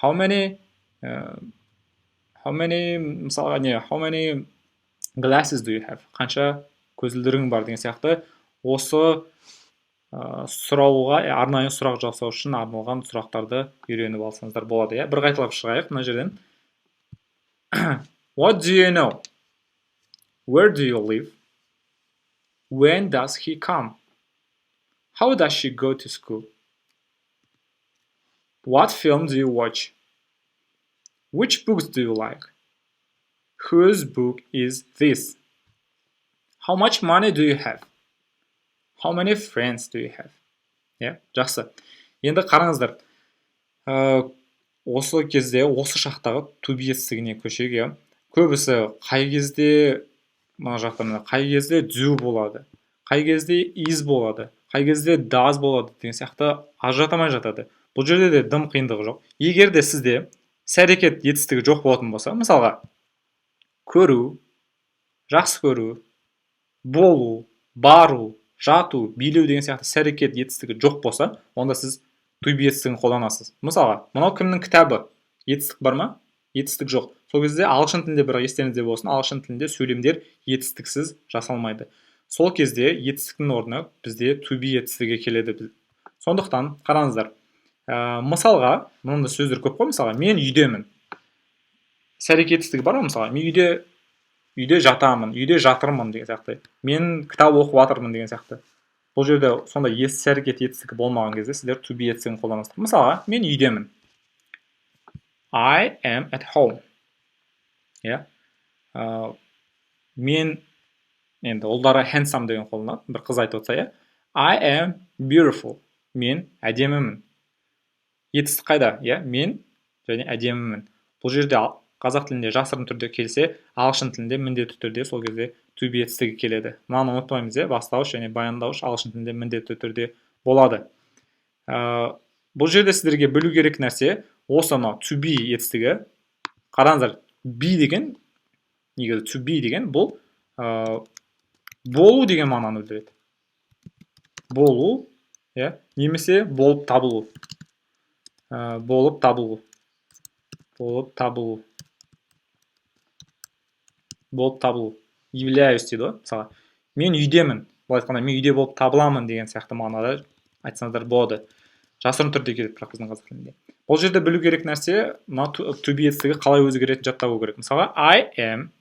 How many мысалға не, how many glasses do you have? Қанша көзілдірігің бар деген сияқты осы сұрауға арнайы сұрақ жасау үшін арналған сұрақтарды үйреніп алсаңыздар болады. Бір қайталап шығайық мына жерден. What do you know? Where do you live? When does he come? How does she go to school? What film do you watch? Which books do you like? Whose book is this? How much money do you have? How many friends do you have? Жақсы. Енді қараңыздар. Осы кезде, осы шақтағы to be етістігіне көшеге көбісі қай кезде мына жақта қай кезде do болады, қай кезде is болады, қай кезде does болады деген сияқты ажыратамай жатады. Бұл жерде де дым қиындығы жоқ. Егер де сізде іс-әрекет етістігі жоқ болатын болса, мысалға көру, жақсы көру, болу, бару, жату, билеу деген сияқты іс-әрекет етістігі жоқ болса, онда сіз to be етістігін қолданасыз. Мысалға, мынау кімнің кітабы? Етістік бар ма? Етістік жоқ. Сол кезде ағылшын тілінде бірақ естеріңізде болсын, ағылшын тілінде сөйлемдер етістіксіз жасалмайды. Сол кезде етістіктің орнына бізде to be етістігі келеді. Сондықтан қараңыздар. Мысалға, мұнда сөздер көп қой, мысалға, мен үйдемін. Іс-әрекет етістігі бар ма? Мысалға, мен үйде жатамын, үйде жатырмын деген сияқты. Мен кітап оқып жатырмын деген сияқты. Бұл жерде сонда іс-әрекет етістігі болмаған кезде сіздер to be етістігін қолданасыздар. Мысалға, мен үйдемін. I am at home. Мен енді ұлдары handsome деген қолданады. Бір қыз айтып отырса, I am beautiful. Мен әдемімін. Етістік қайда? Мен және әдемімін. Бұл жерде қазақ тілінде жасырын түрде келсе, ағылшын тілінде міндетті түрде сол кезде to be етістігі келеді. Мынаны ұмытпаймыз, бастауыш және баяндауыш ағылшын тілінде міндетті түрде болады. Бұл жерде сіздерге білу керек нәрсе, осы to be етістігі. Қараңыздар, be деген, негізі to be деген бұл болу деген мағынаны білдіреді. Болу, немесе болып табылу. Болып табылу. Болып табылу. Болып табылу. Являюсь дейді ғой, мысалға. Мен үйдемін. Бұл айтқанда, мен үйде болып табыламын деген сияқты мағынада айтсаңыздар болады. Жасырын түрде келеді бірақ біздің қазақ тілінде. Бұл жерде білу керек нәрсе, to be етістігі қалай өзгеретін жаттау керек. Мысалға, I am,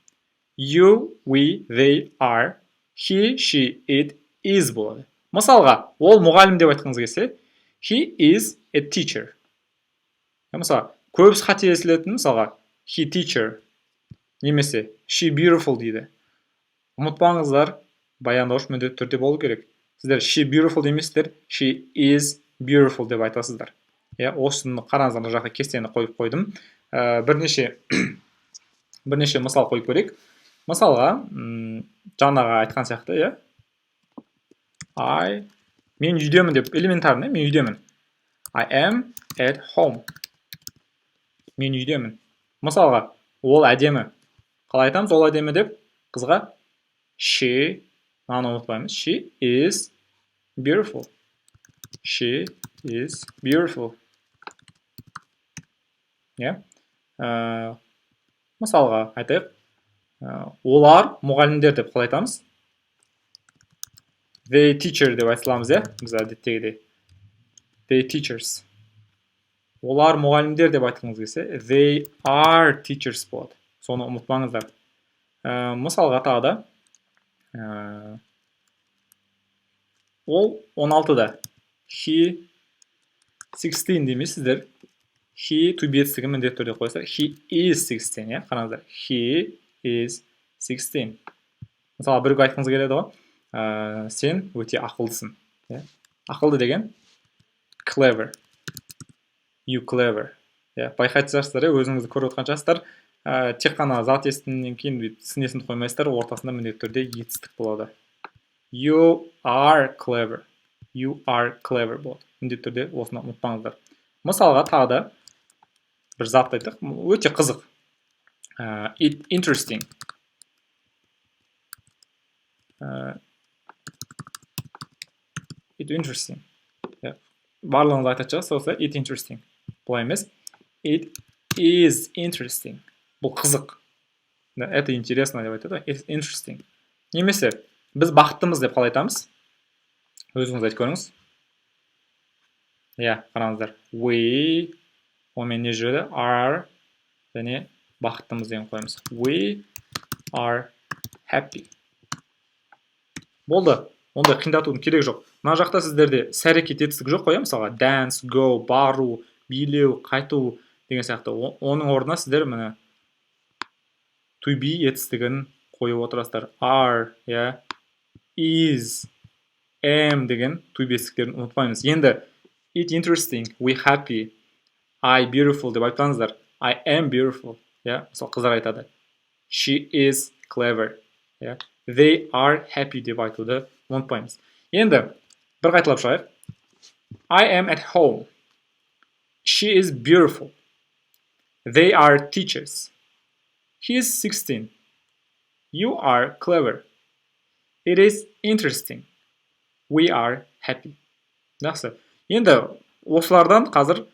you, we, they are, he, she, it, is болады. Мысалға, ол мұғалім деп айтқыңыз келсе, he is a teacher. Мысалға, көбісі қателесілетін, мысалға, he teacher, немесе she beautiful дейді. Ұмытпаңыздар, баяндауыш міндетті түрде болу керек. Сіздер she beautiful демейсіздер, she is beautiful деп айтасыздар. Осыны қараңыздар, жаққа кестені қойып қойдым. Бірнеше мысал қойып көрейік. Мысалға, жаңаға айтқан сияқты, мен үйдемін деп, элементарный, мен үйдемін. I am at home. Мен үйдемін. Мысалға, ол әдемі. Қалай айтамыз, ол әдемі деп, қызға she, наны ұмытпаймыз, she is beautiful. She is beautiful. Мысалға айтайық, олар мұғалімдер деп қалай айтамыз? They teacher деп айтыламыз, біз әдеттегідей. They teachers. Олар мұғалімдер деп айтқыңыз келсе, they are teachers болады. Соны ұмытпаңыздар. Мысалға тағы да, ол 16-да. He 16 демейсіздер. He to be етістігі міндетті түрде қойсақ. He is 16, қараңыздар. He is 16. Мысалы, бірге айтқыңыз келеді ғой. Сен өте ақылдысың. Ақылды деген clever. You clever. Байқайтсыздар, өзіңізді көріп отқан жастар, тек қана зат естінен кейін сын есімді қоймайсыздар, ортасында міндетті түрде етістік болады. You are clever. You are clever болады. Міндетті түрде осыны ұмытпаңыздар. Мысалға тағы да бір затты айттық, өте қызық. It interesting. It interesting. Барлығыңыз айтатын шығарсыз осылай, it interesting. Бұлай емес. It is interesting. Бұл қызық. Это интересно деп айтады. It's interesting. Немесе біз бақыттымыз деп қалай айтамыз? Өзіңіз айтып көріңіз. Қараңыздар. We, онымен не жүреді? Are, және бақыттымыз деген қойымыз. We are happy. Болды. Онда қиындатудың керек жоқ. Мына жақта сіздерде іс-әрекет етістік жоқ қой, мысалға dance, go, бару, билеу, қайту деген сияқты. Оның орнына сіздер міне to be етістігін қойып отырасыздар. Are, is, am деген to be етістіктерін ұмытпаймыз. Енді it interesting, we happy, I beautiful деп айтпаңыздар. I am beautiful. Мысалы қыздар айтады. She is clever. They are happy деп айтуды ұмытпаймыз. Енді бір қайталап шығайық. I am at home. She is beautiful. They are teachers. He is 16. You are clever. It is interesting. We are happy. Жақсы. Енді осылардан қазір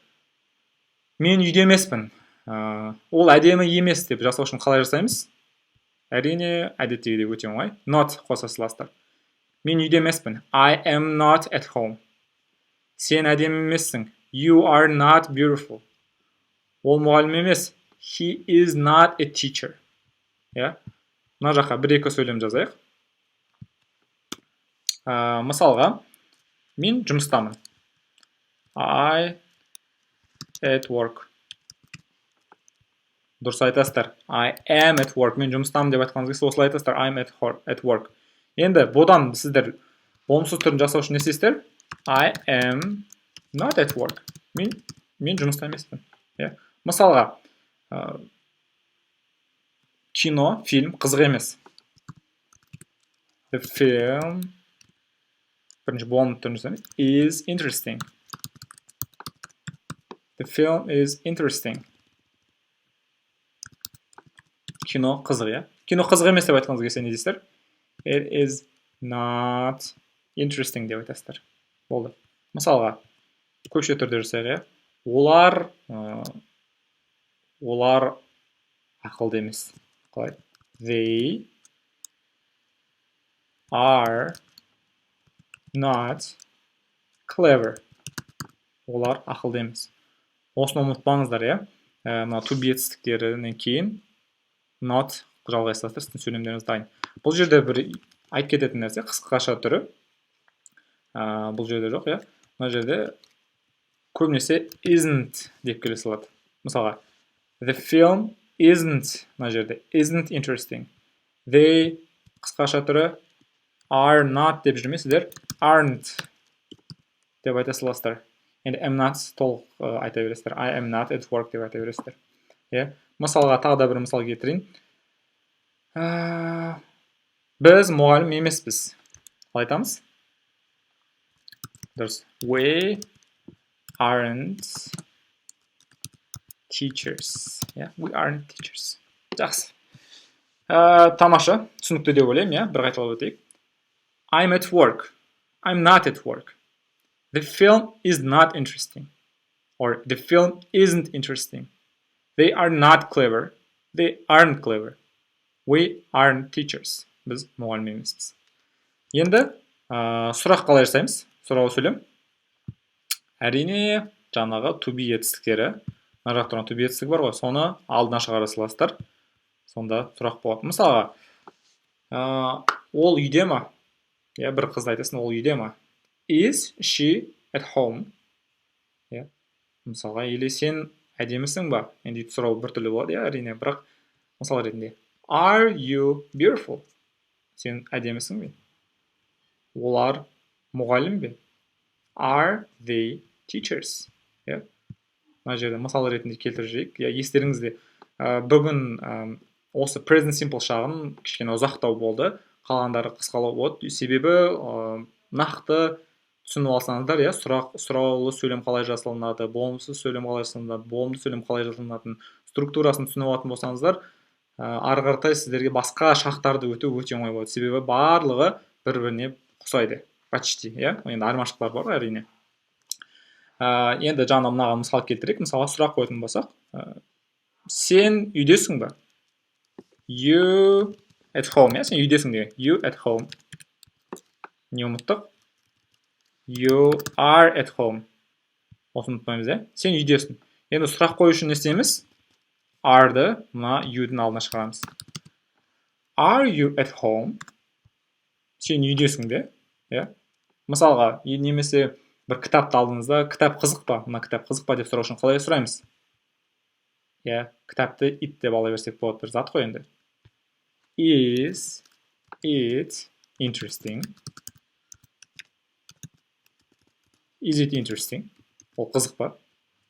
мен үйде емеспін. Ол әдемі емес деп жасау үшін қалай жасаймыз? Әрине, әдеттегідей өте оңай. Not қоса саласыздар. Мен үйде емеспін. I am not at home. Сен әдемі емессің. You are not beautiful. Ол мұғалім емес. He is not a teacher. Мына жаққа бір-екі сөйлем жазайық. Мысалға, мен жұмыстамын. I at work. Дұрыс айтасыздар. I am at work. Мен жұмыстамын деп айтқаныңыз келсе, осылай айтасыздар. I'm at work. Енді бұдан сіздер болымсыз түрін жасау үшін не істейсіздер? I am not at work. Мен жұмыста емеспін. Мысалға, кино, фильм қызық емес. The film, бірінші болым түрін жасаймыз, is interesting. The film is interesting. Кино қызық, Кино қызық емес деп айтқаныңыз келсе не дейсіздер? It is not interesting деп айтасыздар. Болды. Мысалға, көпше түрде жасайық, Олар ақылды емес. Қалай? They are not clever. Олар ақылды емес. Осыны ұмытпаңыздар, Мына to be етістіктерінен кейін not жалғайсыздар, сіздің сөйлемдеріңіз дайын. Бұл жерде бір айтып кететін нәрсе, қысқаша түрі. Бұл жерде жоқ, Мына жерде көбінесе isn't деп келе салады. Мысалға, the film isn't, мына жерде isn't interesting. They қысқаша түрі are not деп жүрмесіздер, aren't деп айта саласыздар. Енді am not толық айта бересіздер. I am not at work деп айта бересіздер. Мысалға тағы да бір мысал келтірейін. Біз мұғалім емеспіз. Қалай айтамыз? Дұрыс. We aren't teachers. We aren't teachers. Жақсы. Тамаша, түсінікті деп ойлаймын, бір қайталап өтейік. I'm at work. I'm not at work. The film is not interesting. Or the film isn't interesting. They are not clever. They aren't clever. We aren't teachers. Біз мұғалім емеспіз. Енді сұрақ қалай жасаймыз? Сұрау сөйлем. Әрине, жаңағы to be етістіктері. Мына жақта to be етістігі бар ғой, соны алдына шығара саласыздар. Сонда сұрақ болады. Мысалға, ол үйде ма? Бір қызды айтасың, ол үйде ма? Is she at home? Мысалға, или сен әдемісің ба? Енді сұрау бір түрлі болады, әрине, бірақ мысал ретінде. Are you beautiful? Сен әдемісің бе? Олар мұғалім бе? Are they teachers? Мына жерде мысал ретінде келтіріп жейік. Естеріңізде, бүгін осы present simple шағын кішкене ұзақтау болды. Қалғандары қысқалау болды. Себебі нақты түсініп алсаңыздар, иә, сұраулы сөйлем қалай жасалынады, болымсыз сөйлем қалай жасалынады, болымды сөйлем қалай жасалынатын структурасын түсініп алатын болсаңыздар, ары қаратай сіздерге басқа шақтарды өту өте оңай болады. Себебі барлығы бір-біріне ұқсайды, почти, иә. Енді айырмашылықтар бар әрине. Енді жаңа мынаға мысал келтірейік. Мысалға сұрақ қоятын болсақ, сен үйдесің ба? You at home, иә, сен үйдесің деген. You at home. Не ұмыттық? You are at home. Осы ұмытпаймыз, иә? Сен үйдесің. Енді сұрақ қою үшін не істейміз? Are-ды мына you-дің алдына шығарамыз. Are you at home? Сен үйдесің бе? Иә? Мысалға, немесе бір кітапты алдыңызда, кітап қызық па? Мына кітап қызық па деп сұрау үшін қалай сұраймыз? Иә, кітапты it деп ала берсек болады, бір зат қой енді. Is it interesting? Is it interesting? Ол қызық па?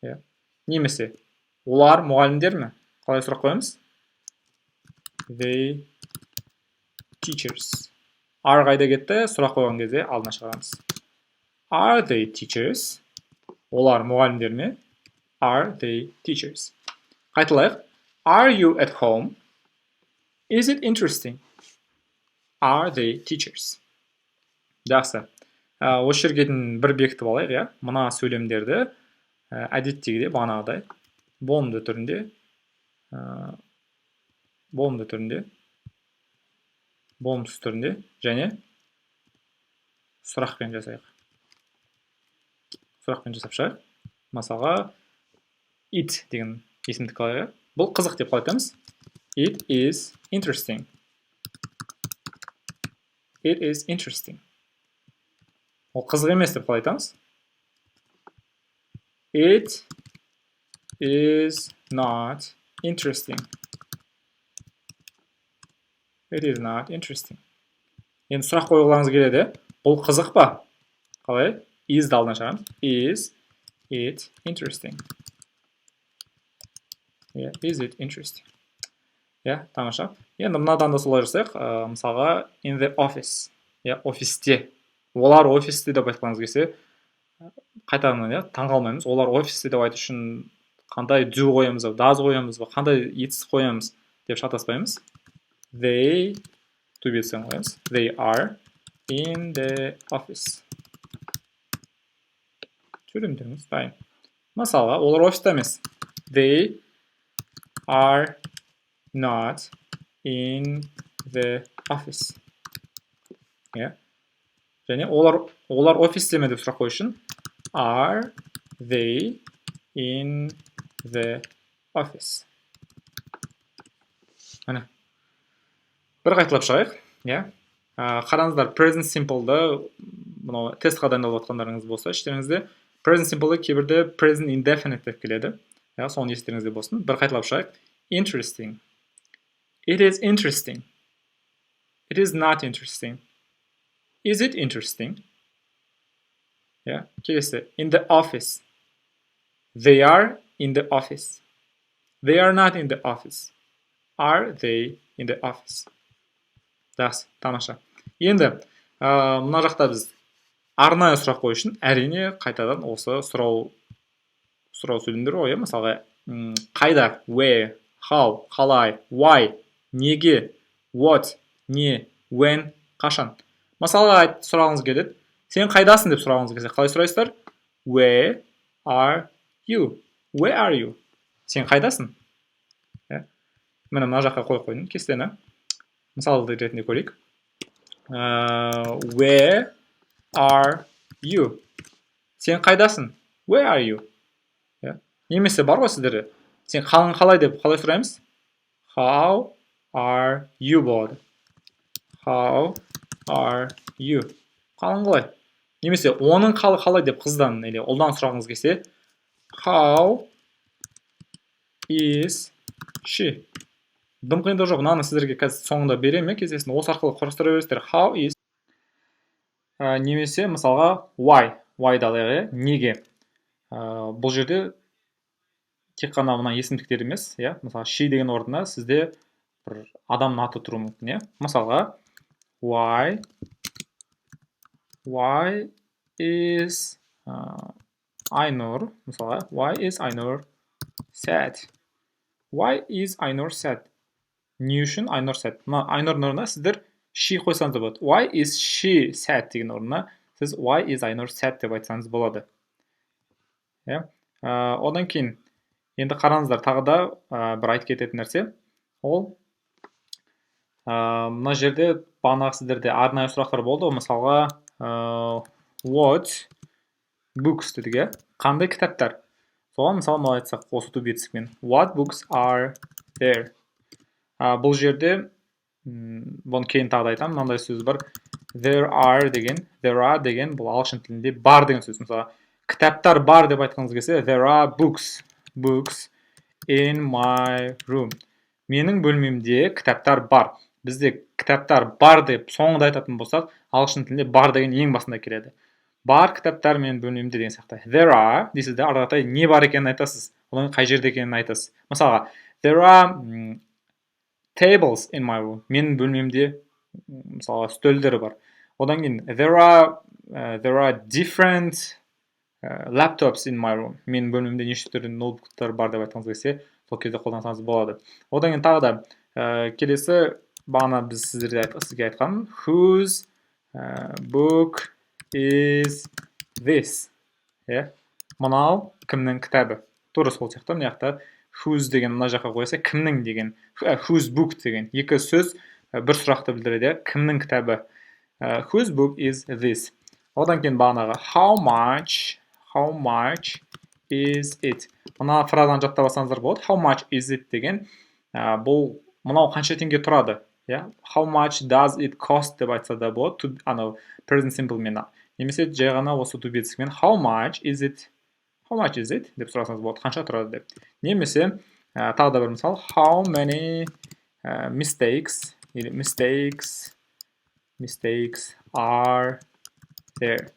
Иә. Немесе, олар мұғалімдер ме? Қалай сұрақ қоямыз? They teachers. Are қайда кетті? Сұрақ қойған кезде алдына шығарамыз. Are they teachers? Олар мұғалімдер ме? Are they teachers? Қайталайық. Are you at home? Is it interesting? Are they teachers? Жақсы. Осы жерге бір бекітіп алайық, иә. Мына сөйлемдерді әдеттегідей бағанағыдай болымды түрінде, болымсыз түрінде және сұрақпен жасайық. Сұрақпен жасап шығайық. Мысалға, it деген есімдік қалайық. Бұл қызық деп қалай айтамыз? It is interesting. It is interesting. Ол қызық емес деп қалай айтамыз? It is not interesting. It is not interesting. Енді сұрақ қойғыларыңыз келеді. Бұл қызық па? Қалай? Is-ді алдына шығарамыз. Is it interesting? Yeah, is it interesting? Yeah, тамаша. Енді мынадан да солай жасайық. Мысалға, in the office. Yeah, офисте. Олар офисте деп айтқаныңыз келсе, қайтадан, yeah, таңғалмаймыз. Олар офисте деп айту үшін қандай do қоямыз ба, does қоямыз ба, қандай it's қоямыз деп шатаспаймыз. They, to be қоямыз. They are in the office. Сөйлемдеріңіз дайын. Мысалға, олар офиста емес. They are not in the office. Yeah. Және олар офисте ме деп сұрақ қою үшін are they in the office. Міне. Бір қайталап шығайық. Yeah. Қараңыздар, present simple-ды мынау тестқа дайындалып жатқандарыңыз болса, іштеріңізде present simple-ды кейбірде present indefinite деп келеді. Yeah, соны естеріңізде болсын. Бір қайталап шығайық. Interesting. It is interesting. It is not interesting. Is it interesting? Yeah. Келесі. In the office. They are in the office. They are not in the office. Are they in the office? Жақсы, тамаша. Енді, мына жақта біз арнайы сұрақ қою үшін әрине қайтадан осы сұрау сөйлемдер ғой. Мысалға, қайда, where, how, қалай, why, неге, what, не, when, қашан. Мысалға сұрағыңыз келеді. Сен қайдасың деп сұрағыңыз келсе, қалай сұрайсыздар? Where are you? Where are you? Сен қайдасың? Міне мына жаққа қойдым кестені. Мысалды ретінде көрейік. Where are you? Сен қайдасың? Where are you? Немесе бар ғой сіздерде. Сен қалың қалай деп қалай сұраймыз? How are you болады. How are you? Қалың қалай? Немесе оның қалы қалай деп қыздан или ұлдан сұрағыңыз келсе, how is she? Дым қиындығы жоқ. Мынаны сіздерге қазір соңында беремін, кездесін осы арқылы құрастыра бересіздер. How is? Немесе мысалға why. Why-ды алайық, неге? Бұл жерде тек қана мына есімдіктер емес, иә? Мысалы she деген орнына сізде бір адамның аты тұруы мүмкін, иә? Мысалға why is Айнұр, мысалға, why is Айнұр sad? Why is Айнұр sad? Не үшін Айнұр sad? Мына Айнұрдың орнына сіздер she қойсаңыз болады. Why is she sad деген орнына сіз why is Айнұр sad деп айтсаңыз болады. Одан кейін енді қараңыздар, тағы да бір айтып кететін нәрсе. Ол мына жерде бағанағы сіздерде арнайы сұрақтар болды. Мысалға what books дедік, қандай кітаптар? Соған мысалы мынау айтсақ, осы to be тізікпен. What books are there? Бұл жерде бұны кейін тағы да айтамын, мынандай сөз бар. There are деген бұл ағылшын тілінде бар деген сөз. Мысалы, кітаптар бар деп айтқыңыз келсе, there are books in my room. Менің бөлмемде кітаптар бар. Бізде кітаптар бар деп соңында айтатын болсақ, ағылшын тілінде бар деген ең басында келеді. Бар кітаптар менің бөлмемде деген сияқты. There are дейсіз де, ары қаратай не бар екенін айтасыз. Оның қай жерде екенін айтасыз. Мысалға, there are tables in my room. Менің бөлмемде мысалға стөлдер бар. Одан кейін there are different laptops in my room. Менің бөлмемде неше түрлі ноутбуктар бар деп айтқыңыз келсе, сол кезде қолдансаңыз болады. Одан кейін тағы да келесі бағана біз сізге айтқан whose book is this? Мынау кімнің кітабы? Тура сол сияқты, мына жақта whose деген мына жаққа қойса, кімнің деген, whose book деген екі сөз бір сұрақты білдіреді, кімнің кітабы? Whose book is this? Одан кейін бағанағы how much is it? Мына фразаны жаттап алсаңыздар болады. How much is it деген бұл мынау қанша теңге тұрады? How much does it cost деп айтса да болады. Анау present simple мен. Немесе жай ғана осы to be тізікпен how much is it деп сұрасаңыз болады, қанша тұрады деп. Немесе тағы да бір мысал, how many mistakes are there?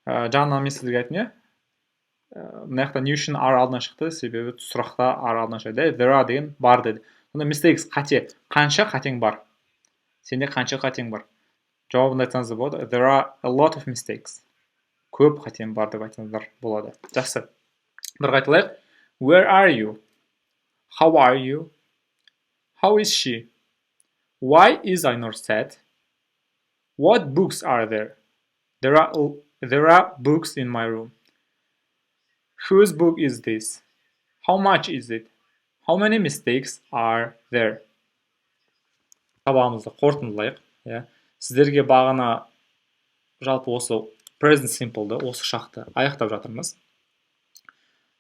Жаңа мен сізге айттым, мына жақта не үшін are алдынан шықты, себебі сұрақта are алдынан шықты. There are деген бар деді. Сонда mistakes қате, қанша қатең бар? Сенде қанша қатең бар? Жауабын айтсаңыз болады. There are a lot of mistakes. Көп қатең бар деп айтсаңыздар болады. Жақсы. Бір қайталайық. Where are you? How are you? How is she? Why is Айнұр sad? What books are there? There are books in my room. Whose book is this? How much is it? How many mistakes are there? Сабағымызды қорытындылайық. Сіздерге бағана жалпы осы present simple'ды, осы шақты аяқтап жатырмыз.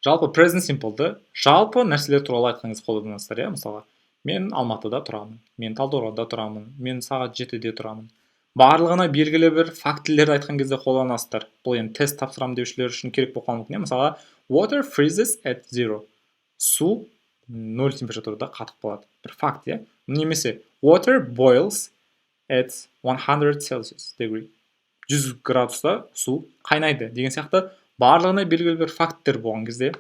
Жалпы present simple'ды жалпы нәрселер туралы айтқаныңыз қолданасыздар. Мысалға, мен Алматыда тұрамын, мен Талдықорғанда тұрамын, мен сағат 7-де тұрамын. Барлығына белгілі бір фактілерді айтқан кезде қолданасыздар. Бұл енді тест тапсырамын деушілер үшін керек болып қалуы мүмкін. Мысалға, water freezes at 0. Су 0 температурада қатып қалады. Бір факт, Немесе water boils at 100 Celsius degree. 100 градуста су қайнайды деген сияқты барлығына белгілі бір факттер болған кезде.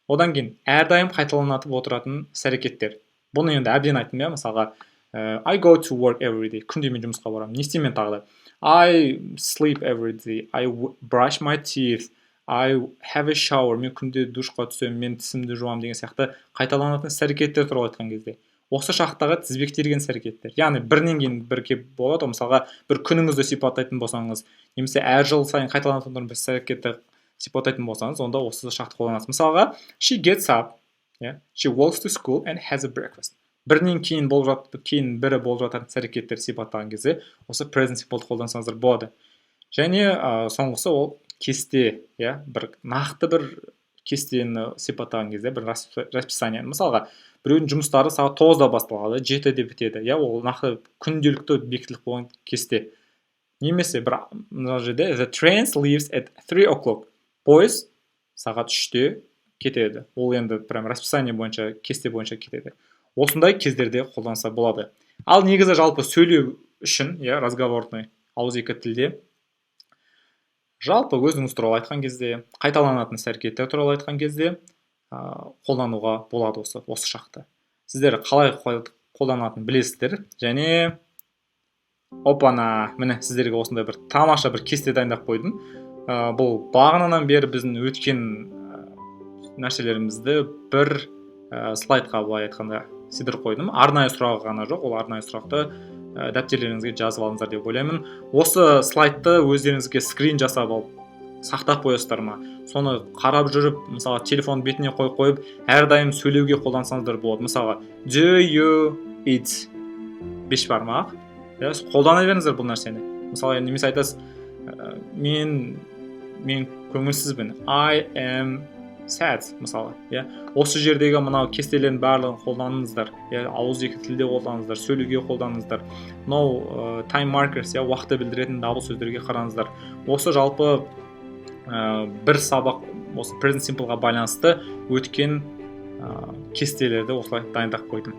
Одан кейін әрдайым қайталанатып отыратын іс-әрекеттер. Бұны енді әбден айттым, мысалға, I go to work every day. Күнде мен жұмысқа барамын. Не істеймін тағы да? I sleep every day. I brush my teeth. I have a shower. Мен күнде душқа түсемін, мен тісімді жуамын деген сияқты қайталанатын іс-әрекеттер туралы айтқан кезде. Осы шақтағы тізбектелген іс-әрекеттер. Яғни бірінен кейін бір кеп болады. Мысалға, бір күніңізді сипаттайтын болсаңыз, немесе әр жыл сайын қайталанатын бір іс-әрекетті сипаттайтын болсаңыз, онда осы шақты қолданасыз. Мысалға, she gets up, she walks to school and has a breakfast. Бірінен кейін бірі болып жататын іс-әрекеттер сипаттаған кезде осы present simple'ды қолдансаңыздар болады. Және соңғысы ол кесте, бір нақты бір кестені сипаттаған кезде бір расписание. Мысалға, біреудің жұмыстары сағат 9-да басталады, 7-де бітеді. Ол нақты күнделікті бекітіліп болған кесте. Немесе бір мына жерде the train leaves at 3 o'clock. Пойыз сағат 3-те кетеді. Ол енді прям расписание бойынша, кесте бойынша кетеді. Осындай кездерде қолданса болады. Ал негізі жалпы сөйлеу үшін, разговорный, ауызекі тілде жалпы өзіңіз туралы айтқан кезде, қайталанатын іс-әрекеттер туралы айтқан кезде қолдануға болады осы шақты. Сіздер қалай қолданатынын білесіздер. Және опана, міне сіздерге осындай бір тамаша бір кесте дайындап қойдым. бұл бағанадан бері біздің өткен нәрселерімізді бір слайдқа былай айтқанда сидырып қойдым. Арнайы сұрағы ғана жоқ, ол арнайы сұрақты дәптерлеріңізге жазып алыңыздар деп ойлаймын. Осы слайдты өздеріңізге скрин жасап алып сақтап қоясыздар ма? Соны қарап жүріп, мысалы телефон бетіне қойып әрдайым сөйлеуге қолдансаңыздар болады. Мысалы do you eat бешбармақ? Қолдана беріңіздер бұл нәрсені. Мысалы немесе айтасыз, мен көңілсізбін. I am sad мысалы. Осы жердегі мынау кестелердің барлығын қолданыңыздар. Ауызекі тілде қолданыңыздар, сөйлеуге қолданыңыздар. No time markers, уақытты білдіретін дабыл сөздерге қараңыздар. Осы жалпы бір сабақ осы present simpleға байланысты өткен кестелерді осылай дайындап қойдым.